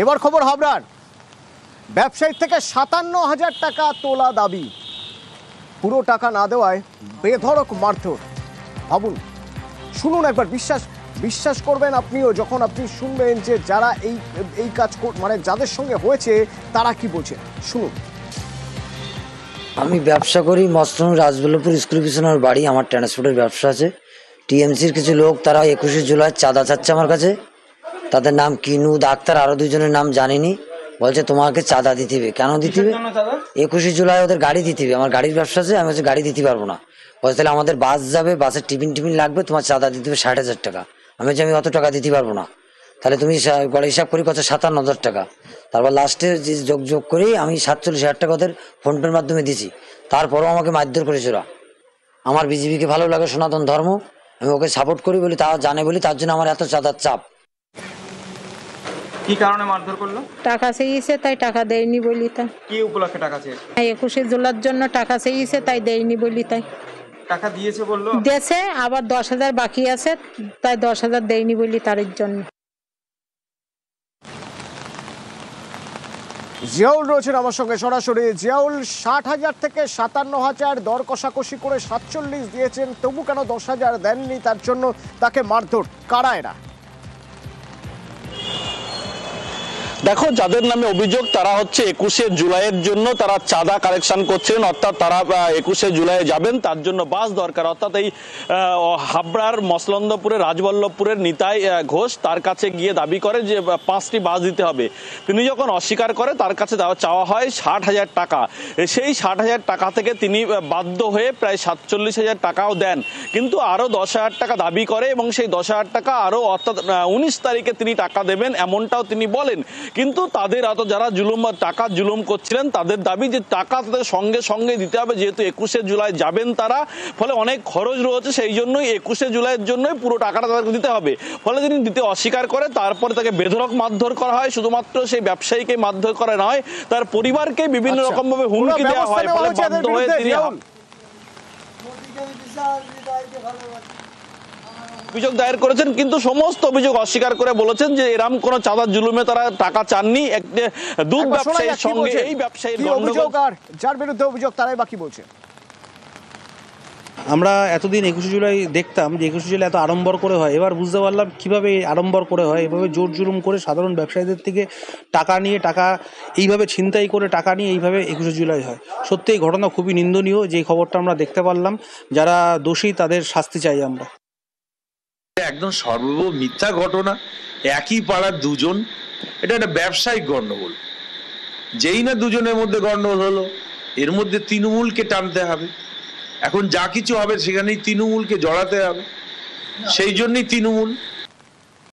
এবার খবর হাবড়ার। ব্যবসায়ী থেকে ৫৭,০০০ টাকা তোলা দাবি, পুরো টাকা না দেওয়ায় বেধড়ক মারধর। ভাবুন, শুনুন একবার, বিশ্বাস করবেন আপনিও যখন আপনি শুনবেন যে যারা এই কাজ মানে যাদের সঙ্গে হয়েছে তারা কি বলছেন, শুনুন। আমি ব্যবসা করি মস্তনুর রাজবল্লভপুর স্কুল পিছনের বাড়ি। আমার ট্রান্সপোর্টের ব্যবসা আছে। টিএমসির কিছু লোক তারা ২১শে জুলাই চাঁদা চাচ্ছে আমার কাছে। তাদের নাম কিনু, ডাক্তার, আরো দুজনের নাম জানিনি। বলছে তোমাকে চাঁদা দিতে হবে। কেন দিতে হবে? ২১শে জুলাই ওদের গাড়ি দিতে হবে। আমার গাড়ির ব্যবসা আছে, আমি হচ্ছে গাড়ি দিতে পারবো না। বলছে তাহলে আমাদের বাস যাবে, বাসের টিফিন লাগবে, তোমার চাঁদা দিতে হবে ৬০,০০০ টাকা। আমি বলছি আমি অত টাকা দিতে পারবো না। তাহলে তুমি গড়ে হিসাব করি কত, ৫৭,০০০ টাকা। তারপর লাস্টে যোগ করি আমি ৪৭,০০০ টাকা ওদের ফোনপের মাধ্যমে দিছি। তারপরও আমাকে মারধর করেছে ওরা। আমার বিজেপিকে ভালো লাগে, সনাতন ধর্ম, আমি ওকে সাপোর্ট করি বলি, তা জানে বলি, তার জন্য আমার এত চাঁদার চাপ। কি কারণে মারধর করলো? টাকা চেয়েছে তাই টাকা দেয়নি বলি তাই। কি উপলক্ষে টাকা চেয়েছে? ২১শে জুলাইয়ের জন্য টাকা চেয়েছে তাই দেয়নি বলি তাই। টাকা দিয়েছে বললো? দেছে, আবার ১০,০০০ বাকি আছে তাই ১০,০০০ দেয়নি বলি তার জন্য। জিয়াউল রয়েছেন আমার সঙ্গে সরাসরি। জিয়াউল, ৬০,০০০ থেকে ৫৭,০০০ দর কষাকষি করে ৪৭ দিয়েছেন, তবু কেন ১০,০০০ দেননি? তার জন্য তাকে মারধর, কারা এরা? দেখো, যাদের নামে অভিযোগ তারা হচ্ছে ২১শে জুলাইয়ের জন্য তারা চাঁদা কালেকশন করছিলেন, অর্থাৎ তারা ২১শে জুলাই যাবেন, তার জন্য বাস দরকার। অর্থাৎ এই হাবড়ার মসলন্দপুরের রাজবল্লভপুরের নিতাই ঘোষ তার কাছে গিয়ে দাবি করে যে ৫টি বাস দিতে হবে। তিনি যখন অস্বীকার করে তার কাছে চাওয়া হয় ৬০,০০০ টাকা। সেই ৬০,০০০ টাকা থেকে তিনি বাধ্য হয়ে প্রায় ৪৭,০০০ টাকাও দেন, কিন্তু আরও ১০,০০০ টাকা দাবি করে এবং সেই ১০,০০০ টাকা আরও, অর্থাৎ ১৯ তারিখে তিনি টাকা দেবেন এমনটাও তিনি বলেন। কিন্তু তাদের যারা জুলুম করছিলেন তাদের দাবি যে টাকা তাদের সঙ্গে সঙ্গে দিতে হবে, যেহেতু ২১শে জুলাই যাবেন তারা, ফলে অনেক খরচ রয়েছে, সেই জন্যই ২১শে জুলাইয়ের জন্যই পুরো টাকাটা তাদেরকে দিতে হবে। ফলে তিনি দিতে অস্বীকার করে, তারপরে তাকে বেধড়ক মারধর করা হয়। শুধুমাত্র সেই ব্যবসায়ীকে মারধর করা নয়, তার পরিবারকে বিভিন্ন রকম ভাবে হুমকি দেওয়া হয়। ফলে বাধ্য হয়ে তিনি অভিযোগ দায়ের করেছেন, কিন্তু সমস্ত অভিযোগ অস্বীকার করে বলেছেন যে এরকম কোন চাঁদার জুলুমে তারা টাকা চাননি। দুধ ব্যবসায়ীর সঙ্গে এই ব্যবসায়ীর অভিযোগ, আর যার বিরুদ্ধে অভিযোগ তারাই বাকি বলছে। আমরা এতদিন ২১শে জুলাই দেখতাম যে ২১শে জুলাই এত আড়ম্বর করে হয়, এবার বুঝতে পারলাম কীভাবে আড়ম্বর করে হয়। এভাবে জোর জুলুম করে সাধারণ ব্যবসায়ীদের থেকে টাকা নিয়ে, টাকা এইভাবে ছিনতাই করে টাকা নিয়ে এইভাবে ২১শে জুলাই হয়। সত্যি এই ঘটনা খুবই নিন্দনীয়। যে খবরটা আমরা দেখতে পারলাম, যারা দোষী তাদের শাস্তি চাই আমরা। একদম মিথ্যা ঘটনা। একই পাড়ার দুজন, এটা একটা ব্যবসায়িক গন্ডগোল। যেই না দুজনের মধ্যে গন্ডগোল হলো, এর মধ্যে তৃণমূলকে টানতে হবে। এখন যা কিছু হবে সেখানেই তৃণমূলকে জড়াতে হবে, সেই জন্যই তৃণমূল।